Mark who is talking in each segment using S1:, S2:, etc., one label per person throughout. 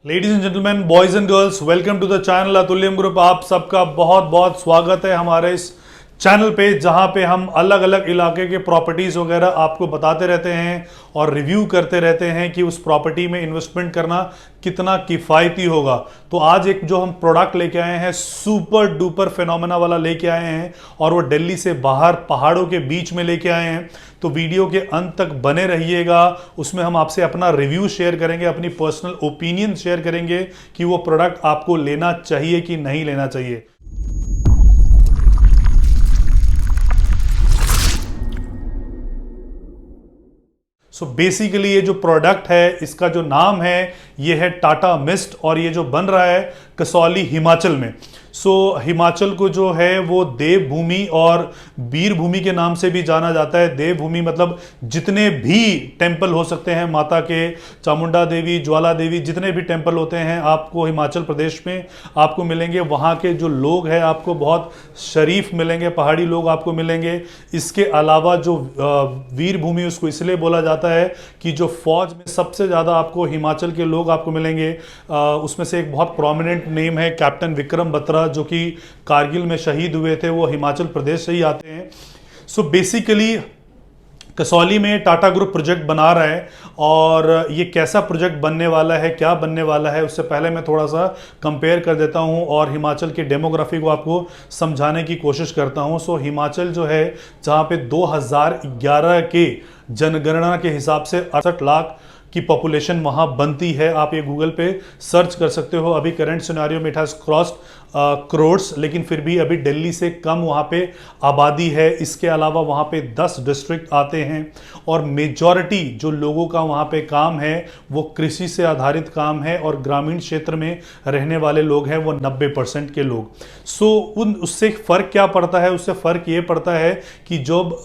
S1: Ladies and gentleman, boys and girls, welcome to the channel Atulyam group. आप सबका बहुत बहुत स्वागत है हमारे इस चैनल पे, जहां पे हम अलग अलग इलाके के प्रॉपर्टीज वगैरह आपको बताते रहते हैं और रिव्यू करते रहते हैं कि उस प्रॉपर्टी में इन्वेस्टमेंट करना कितना किफ़ायती होगा। तो आज एक जो हम प्रोडक्ट लेके आए हैं, सुपर डुपर फिनोमेना वाला लेके आए हैं, और वो दिल्ली से बाहर पहाड़ों के बीच में लेके आए हैं। तो वीडियो के अंत तक बने रहिएगा, उसमें हम आपसे अपना रिव्यू शेयर करेंगे, अपनी पर्सनल ओपिनियन शेयर करेंगे कि वो प्रोडक्ट आपको लेना चाहिए कि नहीं लेना चाहिए। सो बेसिकली ये जो प्रोडक्ट है, इसका जो नाम है ये है टाटा मिस्ट, और ये जो बन रहा है कसौली हिमाचल में। हिमाचल को जो है वो देवभूमि और वीरभूमि के नाम से भी जाना जाता है। देवभूमि मतलब जितने भी टेंपल हो सकते हैं माता के, चामुंडा देवी, ज्वाला देवी, जितने भी टेंपल होते हैं आपको हिमाचल प्रदेश में आपको मिलेंगे। वहाँ के जो लोग हैं आपको बहुत शरीफ मिलेंगे, पहाड़ी लोग आपको मिलेंगे। इसके अलावा जो वीरभूमि, उसको इसलिए बोला जाता है कि जो फौज में सबसे ज़्यादा आपको हिमाचल के लोग आपको मिलेंगे। उसमें से एक बहुत प्रोमिनेंट नेम है कैप्टन विक्रम बत्रा, जो कि कारगिल में शहीद हुए थे, वो हिमाचल प्रदेश से ही आते हैं। सो बेसिकली कसौली में टाटा ग्रुप प्रोजेक्ट बना रहा है, और ये कैसा प्रोजेक्ट बनने वाला है, क्या बनने वाला है, उससे पहले मैं थोड़ा सा कंपेयर कर देता हूँ और हिमाचल की डेमोग्राफी को आपको समझाने की कोशिश करता हूँ। हिमाचल जो है, जहाँ पे 2011 के जनगणना के हिसाब से 68 लाख की पॉपुलेशन वहाँ बनती है। आप ये गूगल पे सर्च कर सकते हो। अभी करंट सिनेरियो में इट हैज़ क्रॉस्ड करोड्स, लेकिन फिर भी अभी दिल्ली से कम वहाँ पे आबादी है। इसके अलावा वहाँ पे 10 डिस्ट्रिक्ट आते हैं, और मेजॉरिटी जो लोगों का वहाँ पे काम है वो कृषि से आधारित काम है, और ग्रामीण क्षेत्र में रहने वाले लोग हैं वो 90% के लोग। उससे फ़र्क क्या पड़ता है? उससे फ़र्क ये पड़ता है कि जब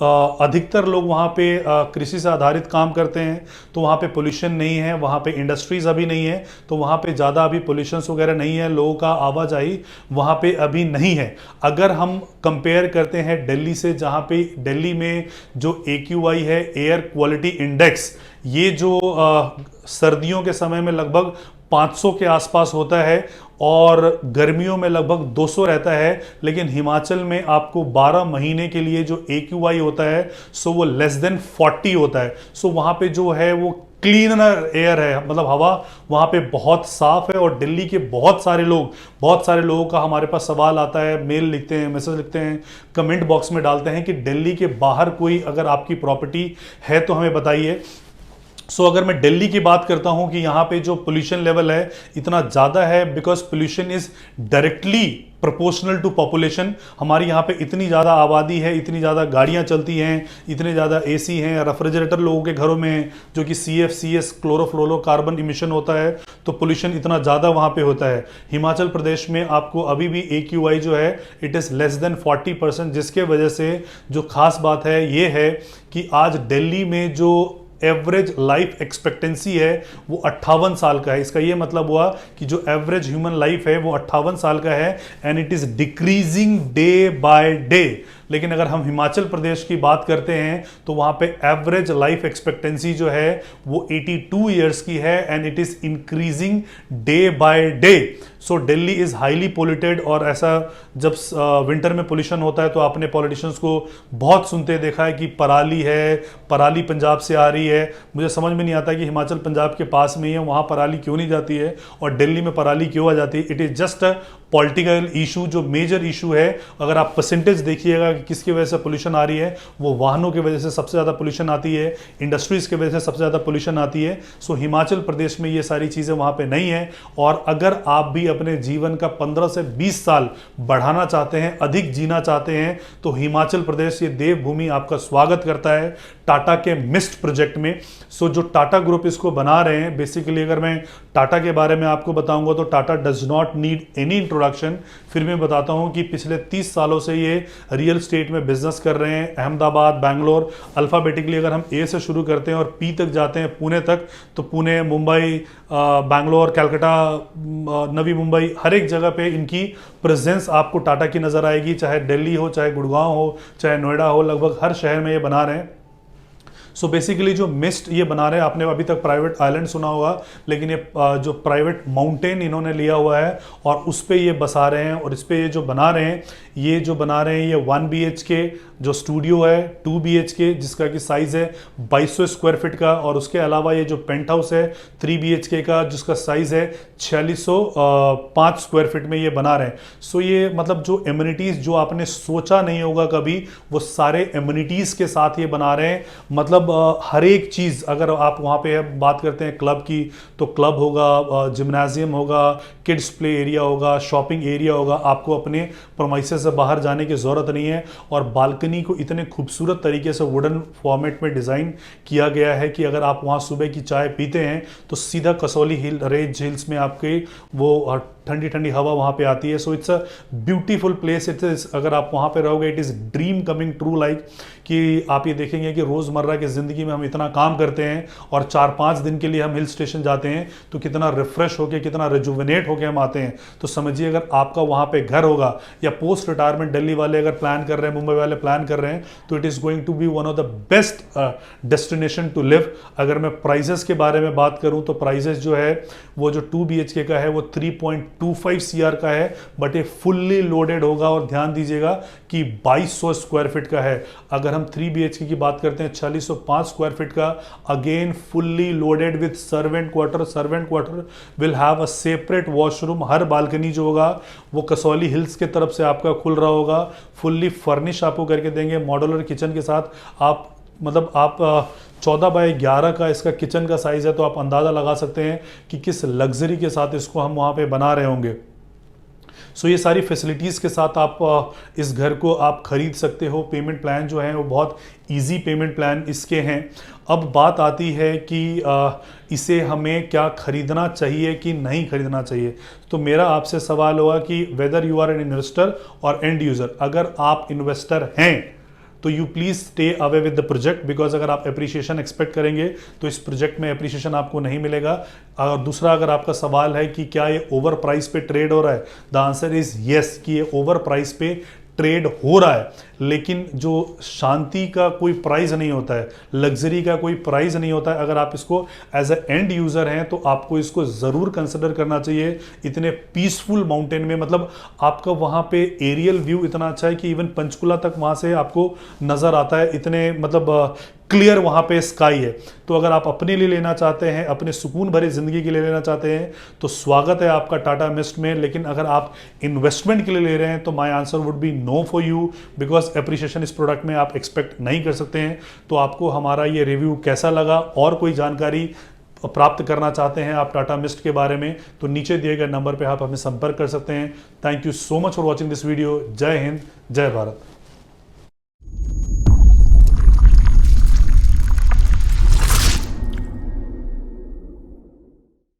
S1: अधिकतर लोग वहाँ पे कृषि से आधारित काम करते हैं तो वहाँ पे पोल्यूशन नहीं है, वहाँ पे इंडस्ट्रीज़ अभी नहीं है, तो वहाँ पे ज़्यादा अभी पोल्यूशंस वगैरह नहीं है, लोगों का आवाजाही वहाँ पे अभी नहीं है। अगर हम कंपेयर करते हैं दिल्ली से, जहाँ पे दिल्ली में जो AQI है, एयर क्वालिटी इंडेक्स, ये जो सर्दियों के समय में लगभग 500 के आसपास होता है और गर्मियों में लगभग 200 रहता है। लेकिन हिमाचल में आपको 12 महीने के लिए जो AQI होता है वो लेस देन 40 होता है। वहाँ पे जो है वो क्लीनर एयर है, मतलब हवा वहाँ पे बहुत साफ है। और दिल्ली के बहुत सारे लोगों का हमारे पास सवाल आता है, मेल लिखते हैं, मैसेज लिखते हैं, कमेंट बॉक्स में डालते हैं कि दिल्ली के बाहर कोई अगर आपकी प्रॉपर्टी है तो हमें बताइए। अगर मैं दिल्ली की बात करता हूं कि यहाँ पे जो पोल्यूशन लेवल है इतना ज़्यादा है, because pollution is directly proportional to population. हमारी यहाँ पे इतनी ज़्यादा आबादी है, इतनी ज़्यादा गाड़ियाँ चलती हैं, इतने ज़्यादा AC हैं, रेफ्रिजरेटर लोगों के घरों में हैं, जो कि CFCS क्लोरोफ्लोरोकार्बन इमिशन होता है, तो पोल्यूशन इतना ज़्यादा वहाँ पे होता है। हिमाचल प्रदेश में आपको अभी भी AQI जो है इट इज़ लेस देन 40%, जिसके वजह से जो खास बात है ये है कि आज दिल्ली में जो एवरेज लाइफ एक्सपेक्टेंसी है वो 58 साल का है। इसका ये मतलब हुआ कि जो एवरेज ह्यूमन लाइफ है वो 58 साल का है, and it is decreasing day by day. लेकिन अगर हम हिमाचल प्रदेश की बात करते हैं तो वहाँ पे एवरेज लाइफ एक्सपेक्टेंसी जो है वो 82 ईयर्स की है, and it is increasing day by day. Delhi is highly polluted, और ऐसा जब विंटर में पोल्यूशन होता है तो आपने पॉलिटिशियंस को बहुत सुनते देखा है कि पराली पंजाब से आ रही है। मुझे समझ में नहीं आता कि हिमाचल पंजाब के पास में ही है, वहाँ पराली क्यों नहीं जाती है और दिल्ली में पराली क्यों आ जाती है। It is just a political issue. जो मेजर इशू है, अगर आप परसेंटेज देखिएगा कि किसकी वजह से पोल्यूशन आ रही है, वो वाहनों की वजह से सबसे ज़्यादा पोल्यूशन आती है, इंडस्ट्रीज़ की वजह से सबसे ज़्यादा पोल्यूशन आती है। हिमाचल प्रदेश में ये सारी चीज़ें वहाँ पे नहीं है। और अगर आप भी अपने जीवन का 15 से 20 साल बढ़ाना चाहते हैं, अधिक जीना चाहते हैं, तो हिमाचल प्रदेश, ये देवभूमि आपका स्वागत करता है टाटा के मिस्ट प्रोजेक्ट में। जो टाटा ग्रुप इसको बना रहे हैं, बेसिकली अगर मैं टाटा के बारे में आपको बताऊंगा तो Tata does not need any introduction. फिर मैं बताता हूं कि पिछले 30 सालों से ये रियल स्टेट में बिजनेस कर रहे हैं। अहमदाबाद, बैंगलोर, अल्फ़ाबेटिकली अगर हम A से शुरू करते हैं और P तक जाते हैं, पुणे तक, तो पुणे, मुंबई, बैंगलोर, कलकत्ता, नवी मुंबई, हर एक जगह पे इनकी प्रेजेंस आपको टाटा की नज़र आएगी। चाहे दिल्ली हो, चाहे गुड़गांव हो, चाहे नोएडा हो, लगभग हर शहर में ये बना रहे हैं। सो बेसिकली जो मिस्ट ये बना रहे हैं, आपने अभी तक प्राइवेट आइलैंड सुना होगा, लेकिन ये जो प्राइवेट माउंटेन इन्होंने लिया हुआ है और उस पे ये बसा रहे हैं, और इस पे ये जो बना रहे हैं, ये जो बना रहे हैं ये 1 BHK जो स्टूडियो है, 2 BHK जिसका कि साइज है 2200 स्क्वायर फीट का, और उसके अलावा ये जो पेंट हाउस है 3 BHK का जिसका साइज है 4605 स्क्वायर फीट में ये बना रहे हैं। सो ये मतलब जो एमिनिटीज जो आपने सोचा नहीं होगा कभी, वो सारे एमिनिटीज के साथ ये बना रहे हैं। मतलब हर एक चीज, अगर आप वहां पे बात करते हैं क्लब की, तो क्लब होगा, जिम्नाजियम होगा, किड्स प्ले एरिया होगा, शॉपिंग एरिया होगा, आपको अपने प्रोमाइसेस से बाहर जाने की जरूरत नहीं है। और बालकनी को इतने खूबसूरत तरीके से वुडन फॉर्मेट में डिजाइन किया गया है कि अगर आप वहां सुबह की चाय पीते हैं तो सीधा कसौली हिल रेंज हिल्स में आपके वो ठंडी ठंडी हवा वहां पे आती है। So it's a beautiful place. It is, अगर आप वहां पे रहोगे, it is dream coming true. Like कि आप ये देखेंगे कि रोजमर्रा की जिंदगी में हम इतना काम करते हैं और 4-5 दिन के लिए हम हिल स्टेशन जाते हैं तो कितना रिफ्रेश होके, कितना रिजुविनेट होके हम आते हैं। तो समझिए अगर आपका वहां पे घर होगा, या पोस्ट रिटायरमेंट दिल्ली वाले अगर प्लान कर रहे हैं, मुंबई वाले प्लान कर रहे हैं, तो it is going to be one of the best destination to live. अगर मैं प्राइजेस के बारे में बात करूं तो प्राइजेस जो है वो जो 2 BHK का है वो 3.25 CR का है, बट ये फुल्ली लोडेड होगा। और ध्यान दीजिएगा कि 2200 स्क्वायर फीट का है। अगर हम 3 BHK की बात करते हैं 4605 स्क्वायर फीट का, again fully loaded with servant quarter. Servant quarter will have a separate washroom. Her balcony जो होगा वो कसौली हिल्स के तरफ से आपका खुल रहा होगा। फुल्ली फर्निश आपको करके देंगे मॉड्यूलर किचन के साथ। आप मतलब आप 14 बाय 11 का इसका किचन का साइज है, तो आप अंदाजा लगा सकते हैं कि किस लग्जरी के साथ इसको हम वहां पे बना रहे होंगे। सो ये सारी फैसिलिटीज़ के साथ आप इस घर को आप खरीद सकते हो। पेमेंट प्लान जो है वो बहुत इजी पेमेंट प्लान इसके हैं। अब बात आती है कि इसे हमें क्या खरीदना चाहिए कि नहीं खरीदना चाहिए। तो मेरा आपसे सवाल होगा कि whether you are an investor और एंड यूज़र, अगर आप इन्वेस्टर हैं तो you please stay away with the project, because अगर आप एप्रिसिएशन एक्सपेक्ट करेंगे तो इस प्रोजेक्ट में एप्रिसिएशन आपको नहीं मिलेगा। और दूसरा, अगर आपका सवाल है कि क्या ये ओवर प्राइस पे ट्रेड हो रहा है, द आंसर इज यस, कि ये ओवर प्राइस पे ट्रेड हो रहा है। लेकिन जो शांति का कोई प्राइस नहीं होता है, लग्जरी का कोई प्राइस नहीं होता है। अगर आप इसको एज अ एंड यूजर हैं तो आपको इसको जरूर कंसिडर करना चाहिए। इतने पीसफुल माउंटेन में, मतलब आपका वहां पे एरियल व्यू इतना अच्छा है कि इवन पंचकुला तक वहां से आपको नजर आता है। इतने मतलब क्लियर वहां पे स्काई है। तो अगर आप अपने लिए लेना चाहते हैं, अपने सुकून भरी जिंदगी के लिए लेना चाहते हैं, तो स्वागत है आपका टाटा मिस्ट में। लेकिन अगर आप इन्वेस्टमेंट के लिए ले रहे हैं तो my answer would be no for you, because appreciation इस प्रोडक्ट में आप एक्सपेक्ट नहीं कर सकते हैं। तो आपको हमारा ये रिव्यू कैसा लगा, और कोई जानकारी प्राप्त करना चाहते हैं आप टाटा मिस्ट के बारे में, तो नीचे दिए गए नंबर पर आप हमें संपर्क कर सकते हैं। Thank you so much for watching this video. जय हिंद, जय भारत।